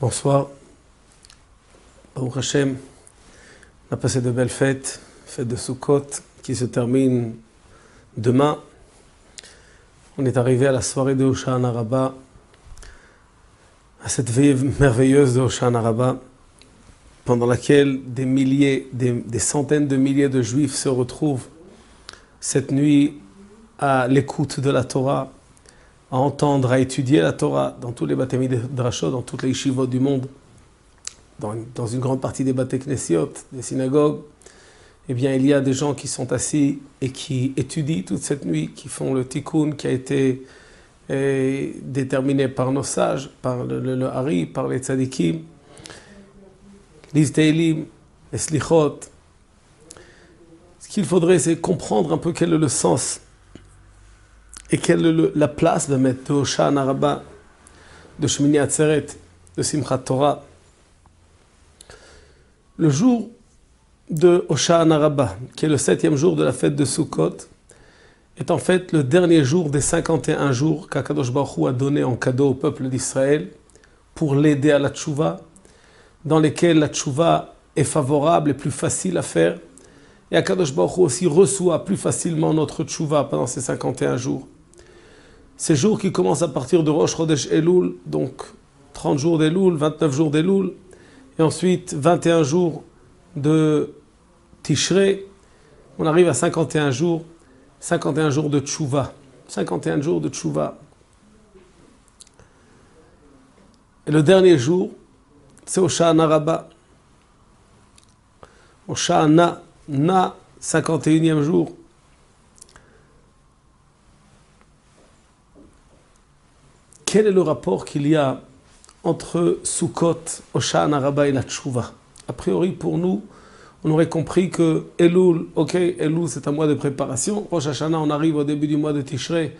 Bonsoir. Baruch Hashem, on a passé de belles fêtes, fête de Sukkot, qui se termine demain. On est arrivé à la soirée de Hoshana Rabbah, à cette veille merveilleuse de Hoshana Rabbah, pendant laquelle des centaines de milliers de Juifs se retrouvent cette nuit à l'écoute de la Torah, à entendre, à étudier la Torah dans tous les Bate Midrashot, dans toutes les yeshivot du monde, dans une grande partie des Bate Knesiot, des synagogues. Eh bien, il y a des gens qui sont assis et qui étudient toute cette nuit, qui font le tikkun qui a été déterminé par nos sages, par le Hari, par les tzadikim, les Teilim, les Slichot. Ce qu'il faudrait, c'est comprendre un peu quel est le sens et quelle est la place de Hoshana Rabbah, de Shemini Atzeret, de Simchat Torah. Le jour de Hoshana Rabbah, qui est le 7e jour de la fête de Sukkot, est en fait le dernier jour des 51 jours qu'Akadosh Baruch Hu a donné en cadeau au peuple d'Israël pour l'aider à la tchouva, dans lesquels la tchouva est favorable et plus facile à faire. Et Akadosh Baruch Hu aussi reçoit plus facilement notre tchouva pendant ces 51 jours. Ces jours qui commencent à partir de Rosh Chodesh Elul, donc 30 jours d'Elul, 29 jours d'Elul, et ensuite 21 jours de Tishrei, on arrive à 51 jours de tchouva. 51 jours de tchouva. Et le dernier jour, c'est Hoshana Rabbah. Hoshana, 51e jour. Quel est le rapport qu'il y a entre Sukkot, Hoshana Rabbah et la tchouva? A priori, pour nous, on aurait compris que Elul, Elul c'est un mois de préparation. Rosh Hashanah, on arrive au début du mois de Tishrei.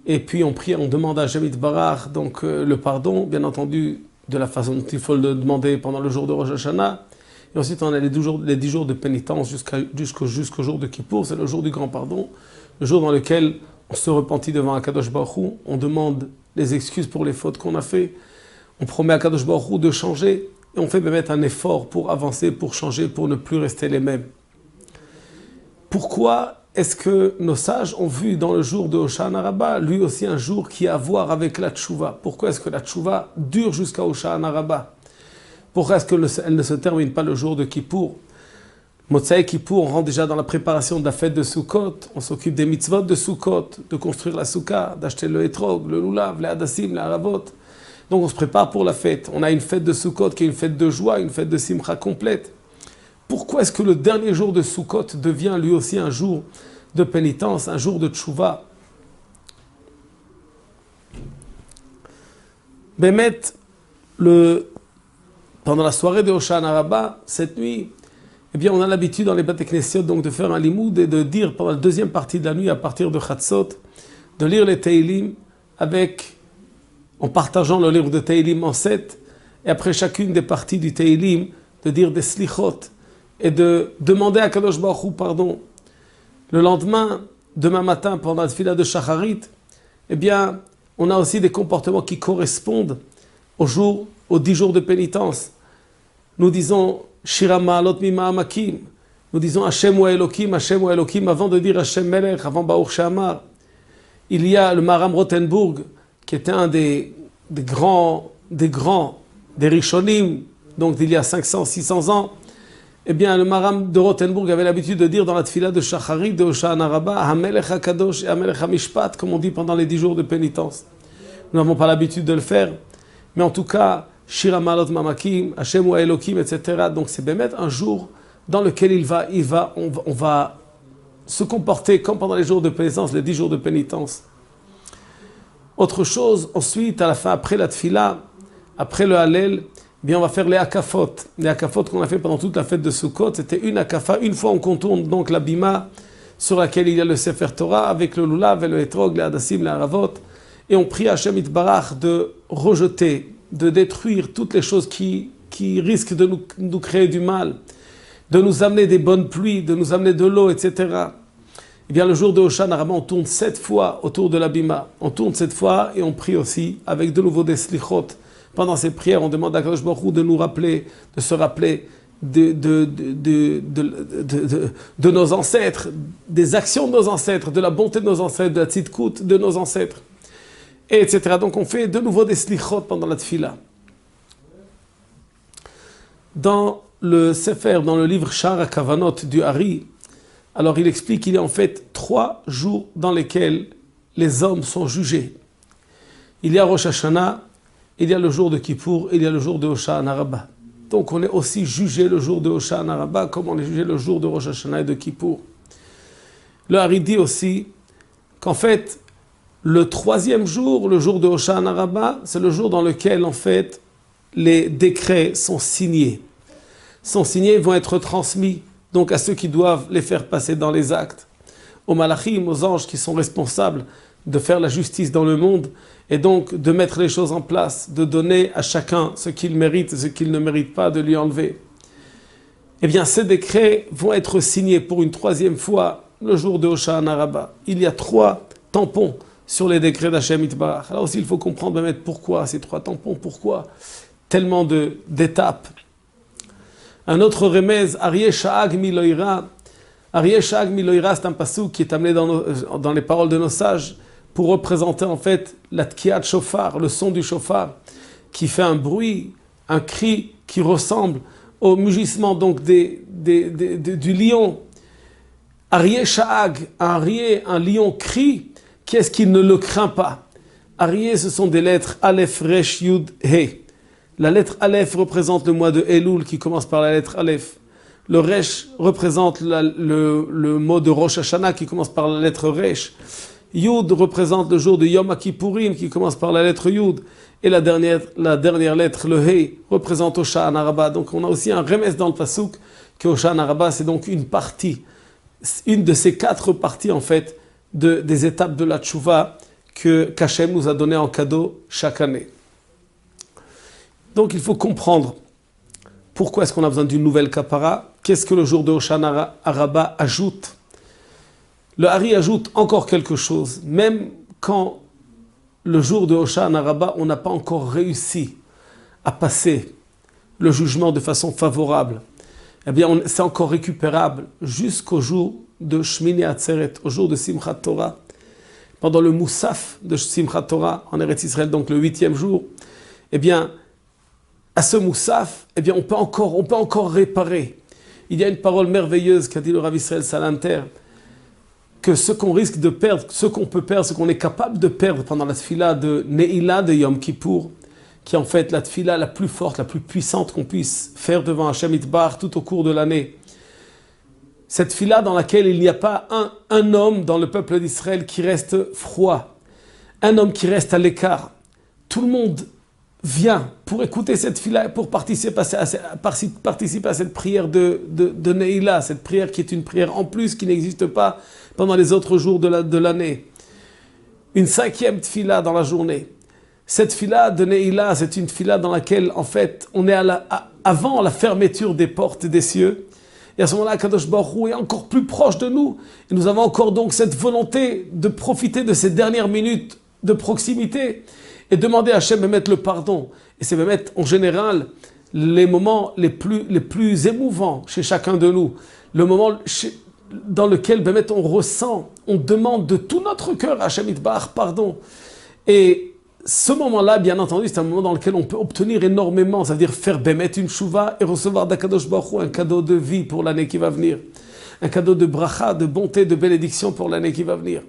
Et puis on prie, on demande à Hashem Yitbarach, donc le pardon, bien entendu, de la façon dont il faut le demander pendant le jour de Rosh Hashanah. Et ensuite, on a les 10 jours de pénitence jusqu'au jour de Kippour, c'est le jour du grand pardon, le jour dans lequel on se repentit devant Akadosh Baruch Hu, on demande les excuses pour les fautes qu'on a fait, on promet à Akadosh Baruch Hu de changer, et on fait mettre un effort pour avancer, pour changer, pour ne plus rester les mêmes. Pourquoi est-ce que nos sages ont vu dans le jour de Hoshana Rabbah, lui aussi un jour qui a à voir avec la tchouva? Pourquoi est-ce que la tchouva dure jusqu'à Hoshana Rabbah? Pourquoi est-ce qu'elle ne se termine pas le jour de Kippour? Motsai Kippour, on rentre déjà dans la préparation de la fête de Sukkot, on s'occupe des mitzvot de Sukkot, de construire la soukha, d'acheter le etrog, le lulav, les hadassim, les haravot. Donc on se prépare pour la fête. On a une fête de Sukkot qui est une fête de joie, une fête de simcha complète. Pourquoi est-ce que le dernier jour de Sukkot devient lui aussi un jour de pénitence, un jour de tchouva? Bémet, pendant la soirée de Hoshana Rabbah, cette nuit, eh bien, on a l'habitude dans les Bate Knesiot donc de faire un limoud et de dire pendant la deuxième partie de la nuit, à partir de Chatzot, de lire les Teilim en partageant le livre de Teilim en 7, et après chacune des parties du Teilim, de dire des Slichot et de demander à Kadosh Baruch Hu pardon. Le lendemain, demain matin, pendant la tefila de Shacharit, eh bien, on a aussi des comportements qui correspondent aux 10 jours de pénitence. Nous disons Shira Ma'alot Mima'amakim. Nous disons Hashem wa Elokim, avant de dire Hashem Melech, avant Baruch She'amar. Il y a le Maharam Rothenburg, qui était un des Rishonim, donc d'il y a 500, 600 ans. Eh bien, le Maharam de Rothenburg avait l'habitude de dire dans la tefila de Shacharit, de Hoshana Rabbah, Hamelech HaKadosh et Hamelech HaMishpat, comme on dit pendant les 10 jours de pénitence. Nous n'avons pas l'habitude de le faire, mais en tout cas, Shira Ma'alot Mamakim, Hashem wa Elokim, etc. Donc c'est bémet un jour dans lequel on va se comporter comme pendant les jours de pénitence, les 10 jours de pénitence. Autre chose, ensuite, à la fin, après la tfila, après le Hallel, eh bien on va faire les akafot. Les akafot qu'on a fait pendant toute la fête de Sukkot, c'était une akafa. Une fois on contourne donc la bima sur laquelle il y a le Sefer Torah avec le lulav et le etrog, les hadassim, les haravot. Et on prie à Hashem Yitbarach de rejeter, de détruire toutes les choses qui risquent de nous créer du mal, de nous amener des bonnes pluies, de nous amener de l'eau, etc. Eh bien, le jour de Hoshana Rabbah, on tourne 7 fois autour de la bima. On tourne 7 fois et on prie aussi avec de nouveau des slichot Pendant ces prières, on demande à Kadosh Baruch Hu de nous rappeler, de se rappeler de nos ancêtres, des actions de nos ancêtres, de la bonté de nos ancêtres, de la tzidkout de nos ancêtres, etc. Donc on fait de nouveau des slichot pendant la tfila. Dans le Sefer, dans le livre Sha'ar HaKavanot du Hari, alors il explique qu'il y a en fait 3 jours dans lesquels les hommes sont jugés. Il y a Rosh Hashanah, il y a le jour de Kippour, il y a le jour de Hoshana Rabbah. Donc on est aussi jugé le jour de Hoshana Rabbah comme on est jugé le jour de Rosh Hashanah et de Kippour. Le Hari dit aussi qu'en fait, le 3e jour, le jour de Hoshana Rabbah, c'est le jour dans lequel en fait les décrets sont signés. Vont être transmis donc à ceux qui doivent les faire passer dans les actes, aux malachim, aux anges qui sont responsables de faire la justice dans le monde et donc de mettre les choses en place, de donner à chacun ce qu'il mérite et ce qu'il ne mérite pas, de lui enlever. Eh bien, ces décrets vont être signés pour une 3e fois le jour de Hoshana Rabbah. Il y a 3 tampons sur les décrets d'Hashem Yitbarach. Alors aussi, il faut comprendre pourquoi ces 3 tampons, pourquoi tellement d'étapes. Un autre remèze, Aryeh Sha'ag Miloïra. Aryeh Sha'ag Miloïra, c'est un passouk qui est amené dans les paroles de nos sages pour représenter en fait la tkiyat shofar, le son du shofar, qui fait un bruit, un cri qui ressemble au mugissement donc du lion. Aryeh Sha'ag, un lion crie, qu'est-ce qui ne le craint pas? Aryeh, ce sont des lettres Aleph, Resh, Yud, He. La lettre Aleph représente le mois de Elul qui commence par la lettre Aleph. Le Resh représente le mot de Rosh Hashanah qui commence par la lettre Resh. Yud représente le jour de Yom Kippourim qui commence par la lettre Yud. Et la dernière lettre, le He, représente Hoshana Rabbah. Donc on a aussi un remède dans le Passouk que Hoshana Rabbah, c'est donc une de ces 4 parties en fait des étapes de la Tchouva qu'Hachem nous a donné en cadeau chaque année. Donc il faut comprendre pourquoi est-ce qu'on a besoin d'une nouvelle kapara, qu'est-ce que le jour de Hoshana Rabbah ajoute. Le Hari ajoute encore quelque chose, même quand le jour de Hoshana Rabbah, on n'a pas encore réussi à passer le jugement de façon favorable, eh bien c'est encore récupérable jusqu'au jour de Shmini Atzeret, au jour de Simchat Torah. Pendant le Moussaf de Simchat Torah en Eretz Israël, donc le 8e jour, eh bien à ce Moussaf, eh bien on peut encore réparer. Il y a une parole merveilleuse qu'a dit le Rav Israël Salanter, que ce qu'on risque de perdre, ce qu'on peut perdre, ce qu'on est capable de perdre pendant la tfila de Neila de Yom Kippour, qui est en fait la tfila la plus forte, la plus puissante qu'on puisse faire devant Hashem Yitbarach tout au cours de l'année. Cette tfila dans laquelle il n'y a pas un homme dans le peuple d'Israël qui reste froid, un homme qui reste à l'écart. Tout le monde vient pour écouter cette tfila, pour participer à cette prière de Neila, cette prière qui est une prière en plus qui n'existe pas pendant les autres jours de l'année. Une 5e tfila dans la journée. Cette tfila de Neila, c'est une tfila dans laquelle en fait on est avant la fermeture des portes des cieux. Et à ce moment-là, Kadosh Baruch Hu est encore plus proche de nous. Et nous avons encore donc cette volonté de profiter de ces dernières minutes de proximité et demander à Hachem de mettre le pardon. Et c'est mettre en général les moments les plus émouvants chez chacun de nous. Le moment dans lequel on ressent, on demande de tout notre cœur à Hachem Yitbarach pardon. Et ce moment-là, bien entendu, c'est un moment dans lequel on peut obtenir énormément. Ça veut dire faire bémet une chouva et recevoir d'Akadosh Baruch Hu un cadeau de vie pour l'année qui va venir. Un cadeau de bracha, de bonté, de bénédiction pour l'année qui va venir.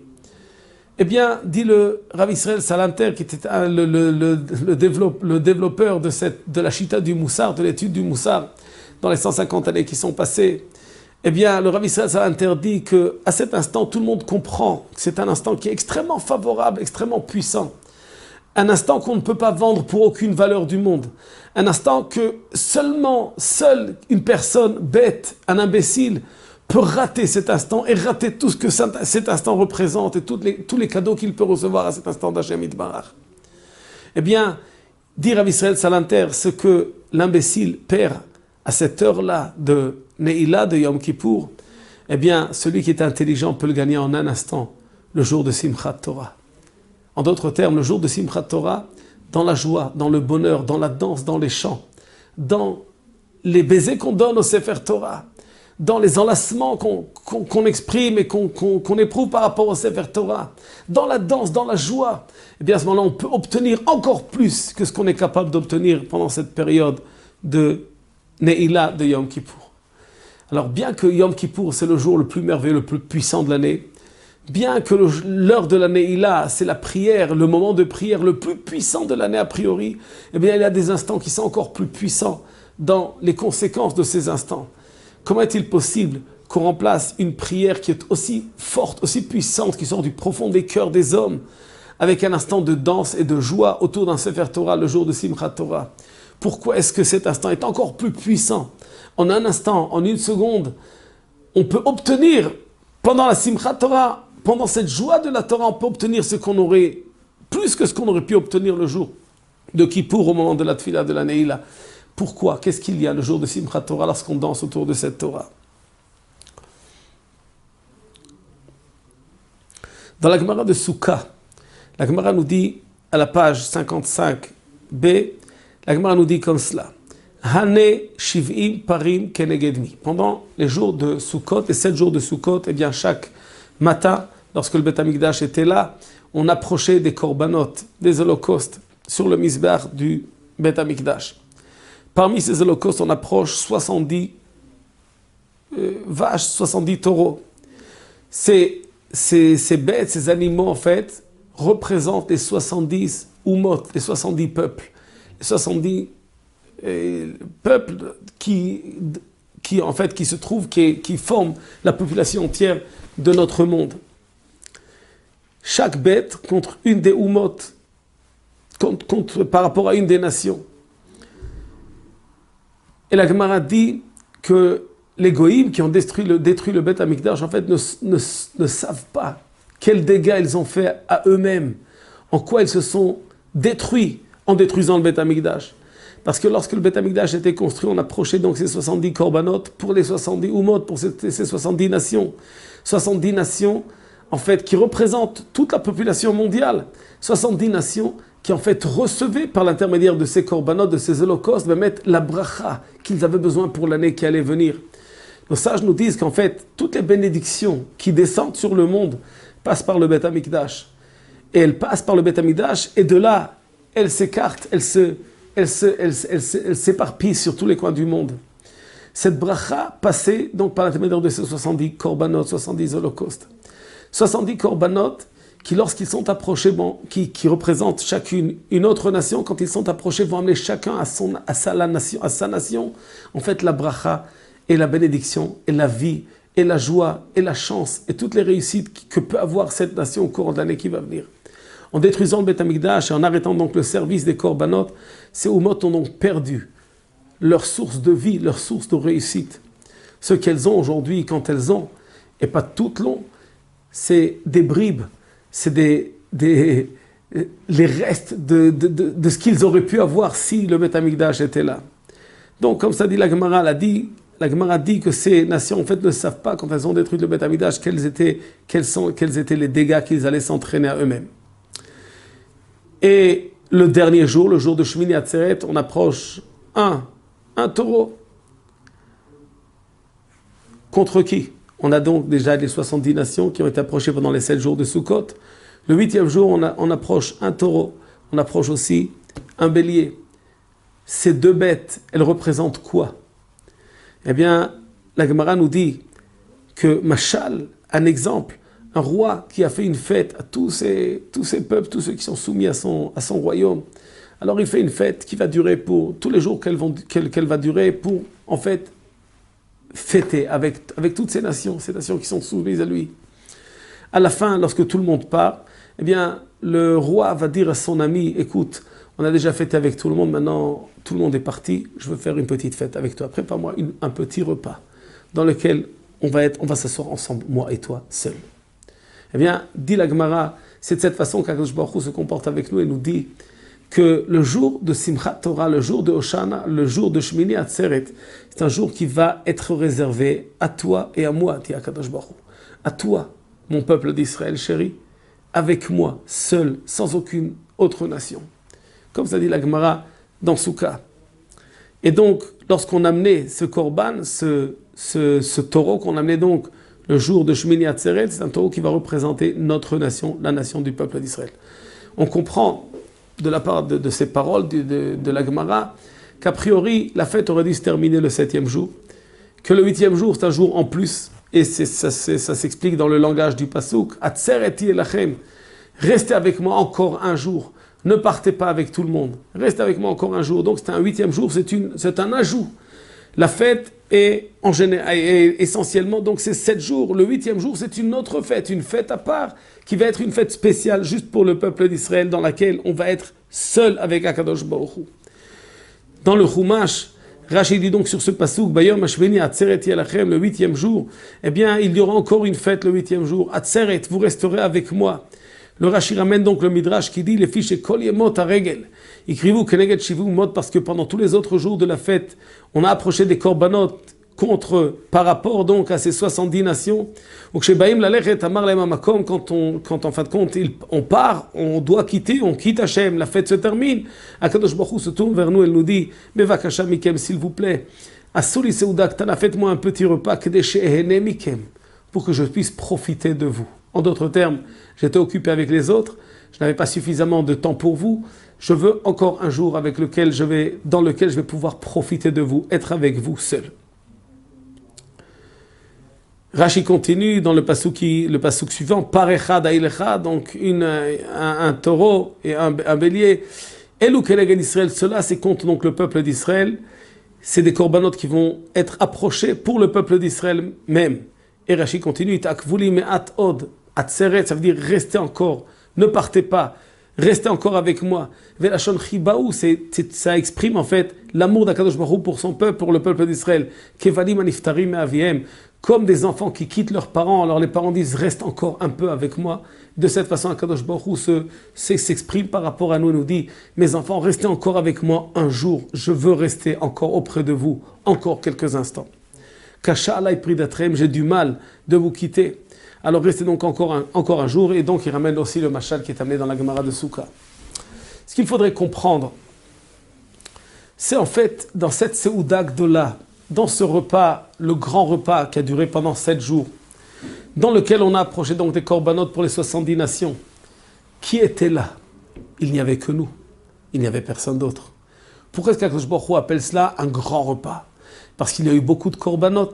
Eh bien, dit le Rav Israël Salanter, qui était le développeur de la Chita du Moussar, de l'étude du Moussar, dans les 150 années qui sont passées, eh bien, le Rav Israël Salanter dit qu'à cet instant, tout le monde comprend que c'est un instant qui est extrêmement favorable, extrêmement puissant. Un instant qu'on ne peut pas vendre pour aucune valeur du monde. Un instant que seule une personne bête, un imbécile, peut rater cet instant et rater tout ce que cet instant représente et tous les cadeaux qu'il peut recevoir à cet instant d'Hashem Yitbarach. Eh bien, dit Rav Israël Salanter, ce que l'imbécile perd à cette heure-là de Neila, de Yom Kippour, eh bien, celui qui est intelligent peut le gagner en un instant, le jour de Simchat Torah. En d'autres termes, le jour de Simchat Torah, dans la joie, dans le bonheur, dans la danse, dans les chants, dans les baisers qu'on donne au Sefer Torah, dans les enlacements qu'on exprime et qu'on éprouve par rapport au Sefer Torah, dans la danse, dans la joie, et bien à ce moment-là, on peut obtenir encore plus que ce qu'on est capable d'obtenir pendant cette période de Ne'ilah de Yom Kippour. Alors bien que Yom Kippour, c'est le jour le plus merveilleux, le plus puissant de l'année, bien que l'heure de la Ne'ilah, c'est la prière, le moment de prière le plus puissant de l'année a priori, eh bien il y a des instants qui sont encore plus puissants dans les conséquences de ces instants. Comment est-il possible qu'on remplace une prière qui est aussi forte, aussi puissante, qui sort du profond des cœurs des hommes, avec un instant de danse et de joie autour d'un Sefer Torah, le jour de Simchat Torah? Pourquoi est-ce que cet instant est encore plus puissant? En un instant, en une seconde, on peut obtenir, pendant la Simchat Torah, pendant cette joie de la Torah, on peut obtenir ce qu'on aurait, plus que ce qu'on aurait pu obtenir le jour de Kippour au moment de la Tfila de la Ne'ilah. Pourquoi? Qu'est-ce qu'il y a le jour de Simchat Torah lorsqu'on danse autour de cette Torah? Dans la Gemara de Souka, la Gemara nous dit, à la page 55b, la Gemara nous dit comme cela. Hane shiv'im parim kenegedmi. Pendant les jours de Sukkot, les 7 jours de Sukkot, eh bien chaque matin, lorsque le Beth Amikdash était là, on approchait des korbanot, des holocaustes, sur le misbah du Beth Amikdash. Parmi ces holocaustes, on approche 70 vaches, 70 taureaux. Ces bêtes, ces animaux, en fait, représentent les 70 umot, les 70 peuples. Les 70 peuples qui se trouvent, qui forment la population entière de notre monde. Chaque bête contre une des umot, par rapport à une des nations. Et la Gemara dit que les goïms qui ont détruit le Beth Amikdash, en fait, ne savent pas quels dégâts ils ont fait à eux-mêmes, en quoi ils se sont détruits en détruisant le Beth Amikdash. Parce que lorsque le Beth Amikdash était construit, on approchait donc ces 70 korbanot pour les 70 umot, pour ces 70 nations. 70 nations, en fait, qui représentent toute la population mondiale. 70 nations qui en fait recevaient par l'intermédiaire de ces korbanot, de ces holocaustes, mettre la bracha qu'ils avaient besoin pour l'année qui allait venir. Nos sages nous disent qu'en fait, toutes les bénédictions qui descendent sur le monde passent par le Beth Amikdash. Et elles passent par le Beth Amikdash, et de là, elles s'écartent, elles s'éparpillent sur tous les coins du monde. Cette bracha passait donc par l'intermédiaire de ces 70 korbanot, 70 holocaustes. 70 korbanot qui, lorsqu'ils sont approchés, qui représentent chacune une autre nation, quand ils sont approchés, vont amener chacun à sa nation, en fait, la bracha et la bénédiction et la vie et la joie et la chance et toutes les réussites que peut avoir cette nation au cours de l'année qui va venir. En détruisant le Beth Amikdash et en arrêtant donc le service des korbanot, ces umot ont donc perdu leur source de vie, leur source de réussite. Ce qu'elles ont aujourd'hui, quand elles ont, et pas toutes l'ont, c'est des bribes, c'est les restes de ce qu'ils auraient pu avoir si le Beth Amikdash était là. Donc, comme ça dit la Gemara, la Gemara dit que ces nations, en fait, ne savent pas, quand elles ont détruit le Beth Amikdash, quels étaient les dégâts qu'ils allaient s'entraîner à eux-mêmes. Et le dernier jour, le jour de Shmini Atzeret, on approche un taureau. Contre qui? On a donc déjà les 70 nations qui ont été approchées pendant les 7 jours de Sukkot. Le 8e jour, on approche un taureau. On approche aussi un bélier. Ces deux bêtes, elles représentent quoi? Eh bien, la Gemara nous dit que Machal, un exemple, un roi qui a fait une fête à tous ces peuples, tous ceux qui sont soumis à son royaume. Alors il fait une fête qui va durer pour tous les jours qu'elle va durer pour, en fait, fêter avec toutes ces nations qui sont soumises à lui. À la fin, lorsque tout le monde part, eh bien, le roi va dire à son ami, écoute, on a déjà fêté avec tout le monde, maintenant tout le monde est parti, je veux faire une petite fête avec toi. Prépare-moi un petit repas dans lequel on va s'asseoir ensemble, moi et toi, seuls. Eh bien, dit la Gemara, c'est de cette façon qu'Akadosh Baruch Hu se comporte avec nous et nous dit que le jour de Simchat Torah, le jour de Hoshana, le jour de Shmini Atzeret, c'est un jour qui va être réservé à toi et à moi, dit Akadosh Baruch Hu. À toi, mon peuple d'Israël chéri, avec moi, seul, sans aucune autre nation. comme ça dit la Gemara dans Souka. Et donc, lorsqu'on amenait ce korban, ce taureau qu'on amenait donc le jour de Shmini Atzeret, c'est un taureau qui va représenter notre nation, la nation du peuple d'Israël. On comprend de la part de ces paroles de la Gemara qu'a priori, la fête aurait dû se terminer le 7e jour, que le 8e jour, c'est un jour en plus, et ça s'explique dans le langage du Pasuk, Atzereti elachem, restez avec moi encore un jour, ne partez pas avec tout le monde, restez avec moi encore un jour. Donc c'est un 8e jour, c'est un ajout. La fête est essentiellement, donc c'est 7 jours. Le 8e jour, c'est une autre fête, une fête à part, qui va être une fête spéciale juste pour le peuple d'Israël, dans laquelle on va être seul avec Akadosh Baruch Hu. Dans le Chumash, Rashi dit donc sur ce pasuk, Bayom Hashmini Atzeret Yalachem, le 8e jour, eh bien, il y aura encore une fête le 8e jour. Atzeret, vous resterez avec moi. Le Rashi ramène donc le Midrash qui dit, les fiches et kol yemot haregel. Écrivez-vous keneged shivu mot, parce que pendant tous les autres jours de la fête, on a approché des korbanot par rapport donc à ces 70 nations. Quand en fin de compte on part, on doit quitter, on quitte Hachem, la fête se termine. Akadosh Baruch Hu se tourne vers nous et nous dit, Bevakasha mikem, s'il vous plaît, Asuli Seuda Ktana, faites-moi un petit repas, mikem, pour que je puisse profiter de vous. En d'autres termes, j'étais occupé avec les autres, je n'avais pas suffisamment de temps pour vous, je veux encore un jour dans lequel je vais pouvoir profiter de vous, être avec vous seul. Rashi continue dans le pasuk suivant, Parecha da'ilecha, donc un taureau et un bélier. Elu keneged Israël, cela c'est contre donc le peuple d'Israël. C'est des korbanot qui vont être approchés pour le peuple d'Israël même. Et Rashi continue, Takvuli me'at od atzeret, ça veut dire restez encore, ne partez pas, restez encore avec moi. Velashon chibaou, ça exprime en fait l'amour d'Akadosh Baruch Hu pour son peuple, pour le peuple d'Israël. Kevalim aniftarim me'aviem, comme des enfants qui quittent leurs parents, alors les parents disent reste encore un peu avec moi. De cette façon, Akadosh Baruch Hu s'exprime par rapport à nous et nous dit, mes enfants, restez encore avec moi un jour, je veux rester encore auprès de vous, encore quelques instants. Kasha alay pridatrem, j'ai du mal de vous quitter. Alors restez donc encore un jour, et donc il ramène aussi le mashal qui est amené dans la Gemara de Souka. Ce qu'il faudrait comprendre, c'est en fait dans cette Seouda Gdola, dans ce repas, le grand repas qui a duré pendant 7 jours, dans lequel on a approché donc des korbanot pour les 70 nations, qui était là? Il n'y avait que nous, il n'y avait personne d'autre. Pourquoi est-ce qu'Akadosh Baruch Hu appelle cela un grand repas? Parce qu'il y a eu beaucoup de korbanot.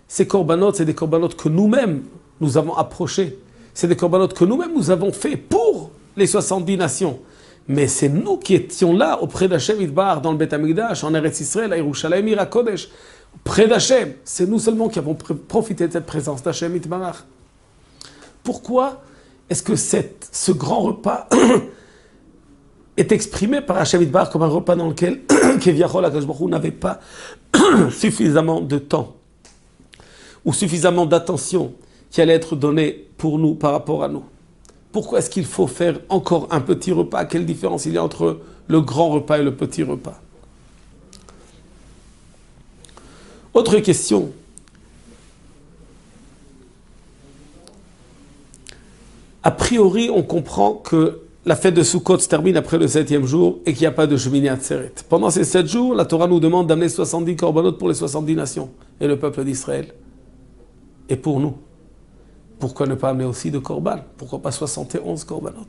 Ces korbanot, c'est des korbanot que nous-mêmes, nous avons approchés. C'est des korbanot que nous-mêmes, nous avons fait pour les 70 nations. Mais c'est nous qui étions là, auprès d'Hachem Yitbarach, dans le Beth Amikdash, en Eretz Israël, à Yerushalayim, Ira Kodesh, près d'Hachem. C'est nous seulement qui avons profité de cette présence d'Hachem Yitbarach. Pourquoi est-ce que ce grand repas est exprimé par Hachem Yitbarach comme un repas dans lequel Keviachol Akadosh Baruch Hu n'avait pas suffisamment de temps ou suffisamment d'attention qui allait être donnée pour nous par rapport à nous? Pourquoi est-ce qu'il faut faire encore un petit repas? Quelle différence il y a entre le grand repas et le petit repas? Autre question. A priori, on comprend que la fête de Sukkot se termine après le 7e jour et qu'il n'y a pas de Shmini Atzeret. Pendant ces 7 jours, la Torah nous demande d'amener 70 korbanot pour les 70 nations et le peuple d'Israël. Et pour nous, pourquoi ne pas amener aussi de korban? Pourquoi pas 71 korbanot?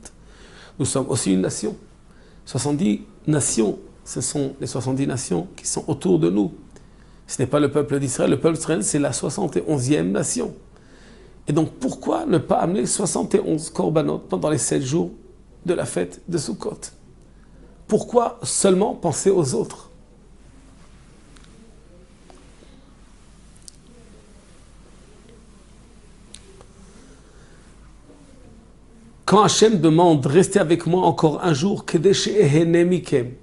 Nous sommes aussi une nation. 70 nations, ce sont les 70 nations qui sont autour de nous. Ce n'est pas le peuple d'Israël. Le peuple d'Israël, c'est la 71e nation. Et donc, pourquoi ne pas amener 71 korbanot pendant les 7 jours de la fête de Sukkot? Pourquoi seulement penser aux autres? Quand Hachem demande, restez avec moi encore un jour,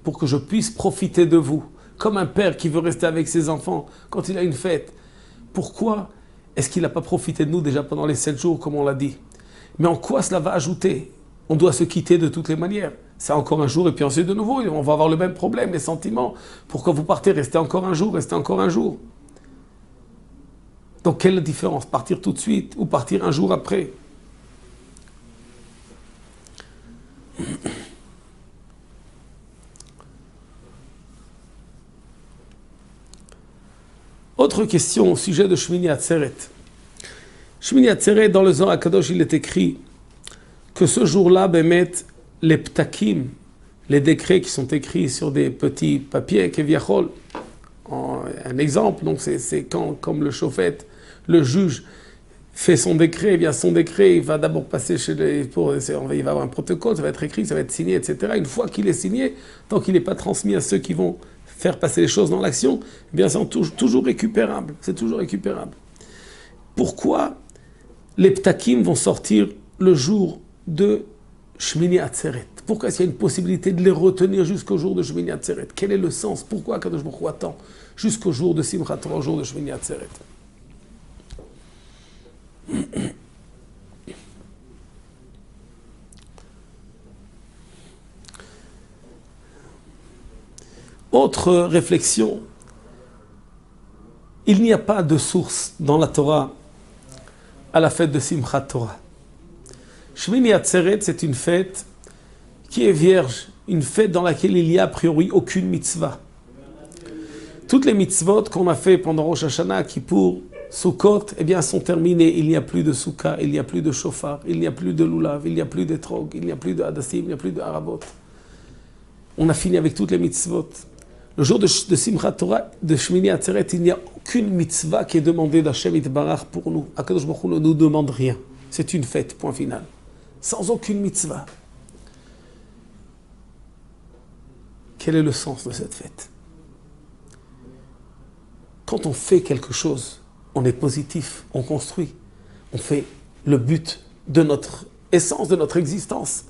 pour que je puisse profiter de vous, comme un père qui veut rester avec ses enfants quand il a une fête, pourquoi est-ce qu'il n'a pas profité de nous déjà pendant les 7 jours, comme on l'a dit? Mais en quoi cela va ajouter? On doit se quitter de toutes les manières. C'est encore un jour et puis ensuite de nouveau, on va avoir le même problème, les sentiments. Pourquoi vous partez? Restez encore un jour, restez encore un jour. Donc quelle différence? Partir tout de suite ou partir un jour après? Autre question au sujet de Shmini Atzeret. Shmini Atzeret, dans le Zohar HaKadosh, il est écrit que ce jour-là, Bémet, les ptakim, les décrets qui sont écrits sur des petits papiers, keviachol, un exemple, donc c'est quand, comme le chauffette, le juge fait son décret, eh bien son décret, il va d'abord passer chez les... il va avoir un protocole, ça va être écrit, ça va être signé, etc. Une fois qu'il est signé, tant qu'il n'est pas transmis à ceux qui vont faire passer les choses dans l'action, eh bien c'est toujours récupérable, c'est toujours récupérable. Pourquoi les ptakim vont sortir le jour de Shmini Atzeret? Pourquoi est-ce qu'il y a une possibilité de les retenir jusqu'au jour de Shmini Atzeret? Quel est le sens? Pourquoi Kadosh Baruch Hu attend jusqu'au jour de Simchat Torah, au jour de Shmini Atzeret? Autre réflexion, il n'y a pas de source dans la Torah à la fête de Simchat Torah. Shmini Atzeret, c'est une fête qui est vierge, une fête dans laquelle il n'y a a priori aucune mitzvah. Toutes les mitzvot qu'on a fait pendant Rosh Hashanah, Kippour, Sukkot, eh bien, sont terminées. Il n'y a plus de Soukha, il n'y a plus de Shofar, il n'y a plus de Lulav, il n'y a plus d'Etrog, il n'y a plus de Hadassim, il n'y a plus de Harabot. On a fini avec toutes les mitzvot. Le jour de Simchat Torah, de Shmini Atzeret, il n'y a aucune mitzvah qui est demandée d'Hashem Yitbarach pour nous. HaKadosh Baruch Hu ne nous demande rien. C'est une fête, point final. Sans aucune mitzvah. Quel est le sens de cette fête? Quand on fait quelque chose, on est positif, on construit, on fait le but de notre essence, de notre existence.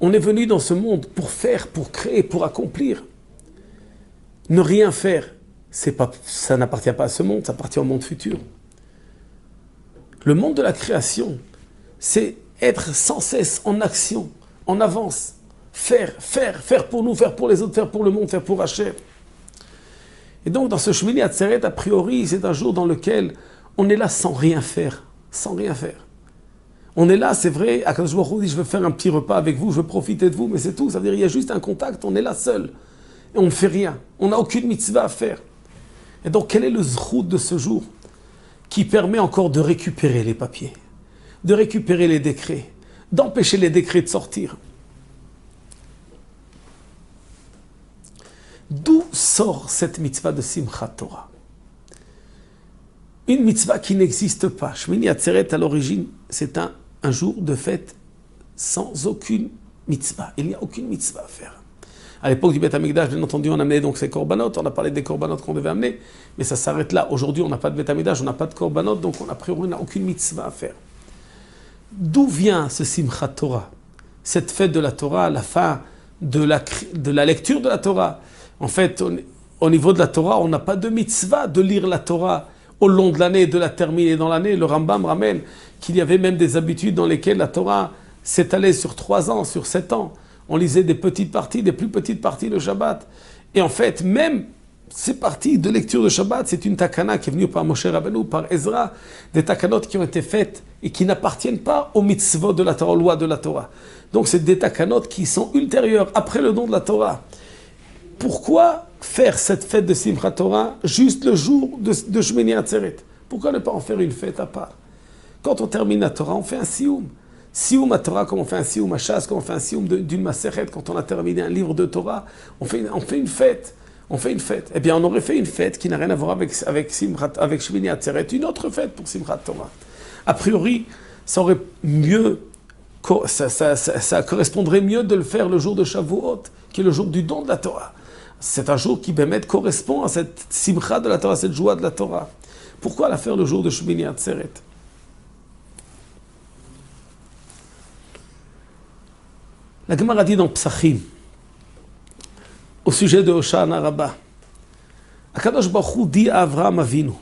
On est venu dans ce monde pour faire, pour créer, pour accomplir. Ne rien faire, ça n'appartient pas à ce monde, ça appartient au monde futur. Le monde de la création, c'est être sans cesse en action, en avance. Faire pour nous, faire pour les autres, faire pour le monde, faire pour Hachem. Et donc, dans ce Shmini Atzeret, a priori, c'est un jour dans lequel on est là sans rien faire. Sans rien faire. On est là, c'est vrai, HaKadosh Baruch Hu dit, je veux faire un petit repas avec vous, je veux profiter de vous, mais c'est tout. Ça veut dire qu'il y a juste un contact, on est là seul. Et on ne fait rien. On n'a aucune mitzvah à faire. Et donc, quel est le zrout de ce jour qui permet encore de récupérer les papiers, de récupérer les décrets, d'empêcher les décrets de sortir? D'où sort cette mitzvah de Simchat Torah? Une mitzvah qui n'existe pas. Shmini Atzeret, à l'origine, c'est un jour de fête sans aucune mitzvah. Il n'y a aucune mitzvah à faire. À l'époque du Beth Amikdash, bien entendu, on amenait donc ces korbanot, on a parlé des korbanot qu'on devait amener, mais ça s'arrête là. Aujourd'hui, on n'a pas de Beth Amikdash, on n'a pas de korbanot, donc a priori, on n'a aucune mitzvah à faire. D'où vient ce Simchat Torah? Cette fête de la Torah, la fin de la lecture de la Torah. En fait, au niveau de la Torah, on n'a pas de mitzvah de lire la Torah au long de l'année, de la terminer dans l'année. Le Rambam ramène qu'il y avait même des habitudes dans lesquelles la Torah s'étalait sur 3 ans, sur 7 ans. On lisait des petites parties, des plus petites parties le Shabbat. Et en fait, même ces parties de lecture de Shabbat, c'est une takana qui est venue par Moshe Rabbeinu, par Ezra, des takanot qui ont été faites et qui n'appartiennent pas aux mitzvot de la Torah, aux lois de la Torah. Donc c'est des takanot qui sont ultérieures, après le don de la Torah. Pourquoi faire cette fête de Simchat Torah juste le jour de Shmini Atzeret? Pourquoi ne pas en faire une fête à part? Quand on termine la Torah, on fait un sioum. Sioum à Torah, comme on fait un sioum à Shas, comme on fait un sioum d'une Masechet, quand on a terminé un livre de Torah, on fait une fête. On fait une fête. Eh bien, on aurait fait une fête qui n'a rien à voir avec Shmini Atzeret, une autre fête pour Simchat Torah. A priori, ça aurait mieux, ça correspondrait mieux de le faire le jour de Shavuot, qui est le jour du don de la Torah. C'est un jour qui, Bémet, correspond à cette simcha de la Torah, cette joie de la Torah. Pourquoi la faire le jour de Shmini Atzeret? La Gemara dit dans Psachim, au sujet de Hoshana Rabbah, HaKadosh Baruch Hu dit à Avraham Avinu,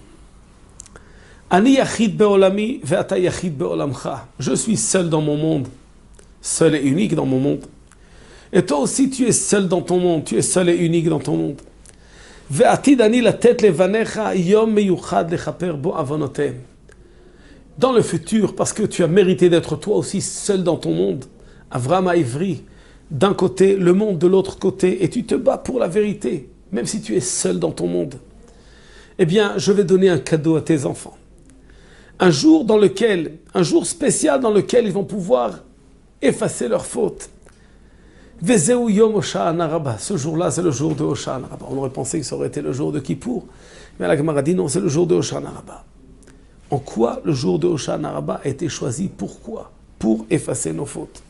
Ani yachid be'olami ve'ata yachid be'olamcha. Je suis seul dans mon monde, seul et unique dans mon monde. Et toi aussi, tu es seul dans ton monde, tu es seul et unique dans ton monde. Ve'atid ani latet levanecha yom meyuchad lechaper bo avonotem. Dans le futur, parce que tu as mérité d'être toi aussi seul dans ton monde, Avraham a ivri, d'un côté, le monde de l'autre côté, et tu te bats pour la vérité, même si tu es seul dans ton monde. eh bien, je vais donner un cadeau à tes enfants. Un jour spécial dans lequel ils vont pouvoir effacer leurs fautes. Vezeu Yom Hoshana Rabbah. Ce jour-là, c'est le jour de Hoshana Rabbah. On aurait pensé que ça aurait été le jour de Kippour, mais la Gemara dit non, c'est le jour de Hoshana Rabbah. En quoi le jour de Hoshana Rabbah a été choisi? Pourquoi? Pour effacer nos fautes.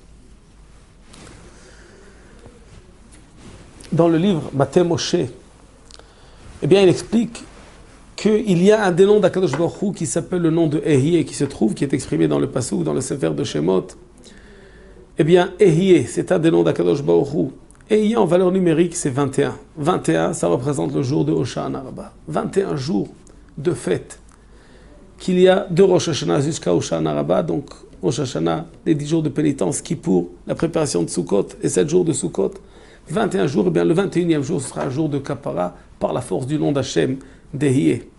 Dans le livre Maté Moshe, eh bien, il explique qu'il y a un des noms d'Akadosh Baruch Hu qui s'appelle le nom de Ehyeh, qui est exprimé dans le Passouk, dans le Sefer de Shemot. Eh bien, Ehyeh, c'est un des noms d'Akadosh Baruch Hu. Ehyeh, en valeur numérique, c'est 21. 21, ça représente le jour de Hoshana Rabbah. 21 jours de fête qu'il y a de Rosh Hashanah jusqu'à Hoshana Rabbah, donc Rosh Hashanah, les 10 jours de pénitence, Kippour, la préparation de Sukkot et 7 jours de Sukkot. 21 jours, eh bien le 21e jour sera un jour de Kapara par la force du nom d'Hachem, d'Ehyeh.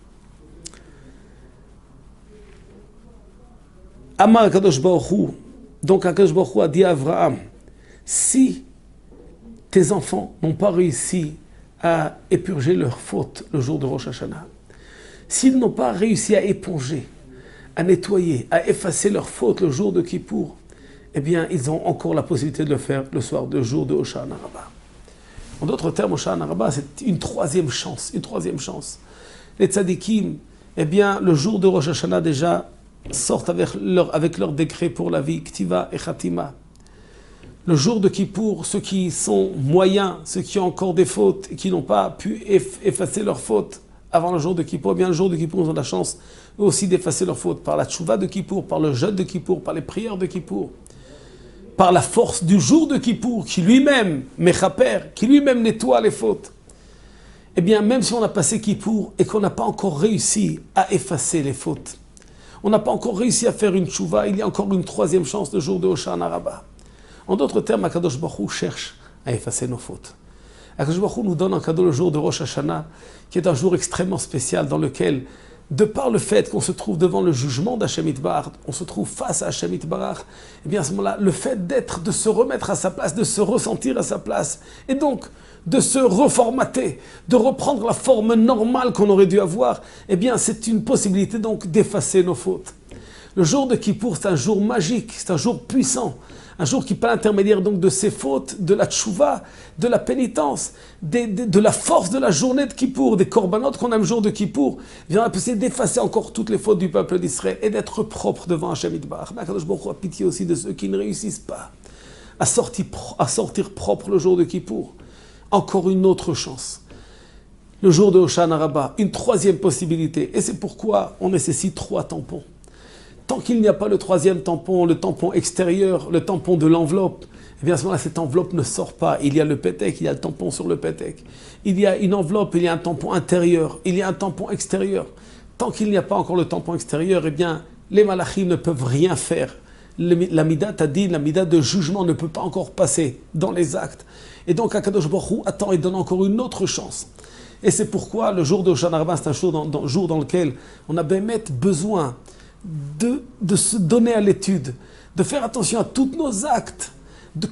Amar Akadosh Baruch Hu, donc Akadosh Baruch Hu a dit à Abraham, si tes enfants n'ont pas réussi à épurger leurs fautes le jour de Rosh Hashanah, s'ils n'ont pas réussi à éponger, à nettoyer, à effacer leurs fautes le jour de Kippour, eh bien, ils ont encore la possibilité de le faire le soir du jour de Hoshana Rabbah. En d'autres termes, Hoshana Rabbah, c'est une troisième chance, Les tzadikim, eh bien, le jour de Rosh Hashanah déjà, sortent avec leur décret pour la vie, Ktiva et Khatima. Le jour de Kippour, ceux qui sont moyens, ceux qui ont encore des fautes et qui n'ont pas pu effacer leurs fautes avant le jour de Kippour, eh bien le jour de Kippour, ils ont la chance eux aussi d'effacer leurs fautes par la tchouva de Kippour, par le jeûne de Kippour, par les prières de Kippour, par la force du jour de Kippour, qui lui-même, Mechaper, qui lui-même nettoie les fautes. Eh bien, même si on a passé Kippour et qu'on n'a pas encore réussi à effacer les fautes, on n'a pas encore réussi à faire une tchouva, il y a encore une troisième chance le jour de Hoshana Rabbah. En d'autres termes, Akadosh Baruch Hu cherche à effacer nos fautes. Akadosh Baruch Hu nous donne un cadeau le jour de Rosh Hashanah, qui est un jour extrêmement spécial dans lequel, de par le fait qu'on se trouve devant le jugement d'Hashem Yitbarach, on se trouve face à Hashem Yitbarach, et bien à ce moment-là, le fait d'être, de se remettre à sa place, de se ressentir à sa place, et donc de se reformater, de reprendre la forme normale qu'on aurait dû avoir, eh bien c'est une possibilité donc d'effacer nos fautes. Le jour de Kippour, c'est un jour magique, c'est un jour puissant, un jour qui, par l'intermédiaire donc de ses fautes, de la tchouva, de la pénitence, de la force de la journée de Kippour, des korbanot qu'on a le jour de Kippour, vient la possibilité d'effacer encore toutes les fautes du peuple d'Israël et d'être propre devant Hashem Yitbarach. Mais Akadosh Baruch Hu a pitié aussi de ceux qui ne réussissent pas à sortir propre le jour de Kippour. Encore une autre chance. Le jour de Hoshana Rabbah, une troisième possibilité. Et c'est pourquoi on nécessite 3 tampons. Tant qu'il n'y a pas le troisième tampon, le tampon extérieur, le tampon de l'enveloppe, eh bien à ce moment-là, cette enveloppe ne sort pas. Il y a le pétek, il y a le tampon sur le pétek. Il y a une enveloppe, il y a un tampon intérieur, il y a un tampon extérieur. Tant qu'il n'y a pas encore le tampon extérieur, eh bien, les malachim ne peuvent rien faire. La midat a dit, la midat de jugement ne peut pas encore passer dans les actes. Et donc, Akadosh Baruch Hu attend et donne encore une autre chance. Et c'est pourquoi le jour de Hoshana Rabbah, c'est un jour dans lequel on a besoin de se donner à l'étude, de faire attention à tous nos actes,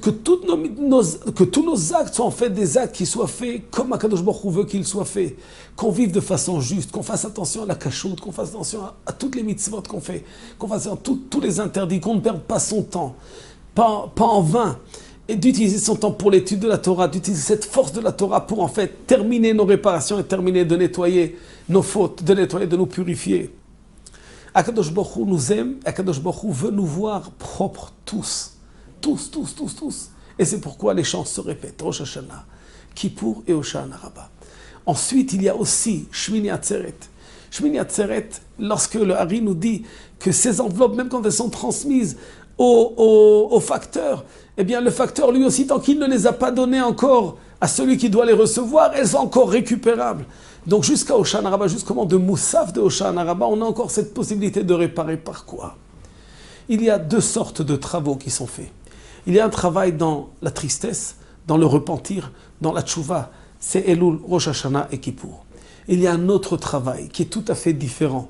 que tous nos actes soient en fait des actes qui soient faits comme Akadosh Baruch Hu veut qu'ils soient faits, qu'on vive de façon juste, qu'on fasse attention à la cachoute, qu'on fasse attention à toutes les mitzvot qu'on fait, qu'on fasse attention à tous les interdits, qu'on ne perde pas son temps, pas en vain, et d'utiliser son temps pour l'étude de la Torah, d'utiliser cette force de la Torah pour en fait terminer nos réparations et terminer de nettoyer nos fautes, de nous purifier. Akadosh Baruch Hu nous aime, Akadosh Baruch Hu veut nous voir propres tous. Et c'est pourquoi les chants se répètent, Rosh Hashanah, Kippour et Hoshana Rabbah. Ensuite, il y a aussi Shmini Atzeret. Shmini Atzeret, lorsque le Hari nous dit que ces enveloppes, même quand elles sont transmises au facteur, eh bien le facteur lui aussi, tant qu'il ne les a pas données encore à celui qui doit les recevoir, elles sont encore récupérables. Donc jusqu'à Hoshana Rabbah, jusqu'au moment de Moussaf de Hoshana Rabbah, on a encore cette possibilité de réparer par quoi? Il y a 2 sortes de travaux qui sont faits. Il y a un travail dans la tristesse, dans le repentir, dans la tchouva, c'est Elul, Rosh Hashanah et Kippour. Il y a un autre travail qui est tout à fait différent,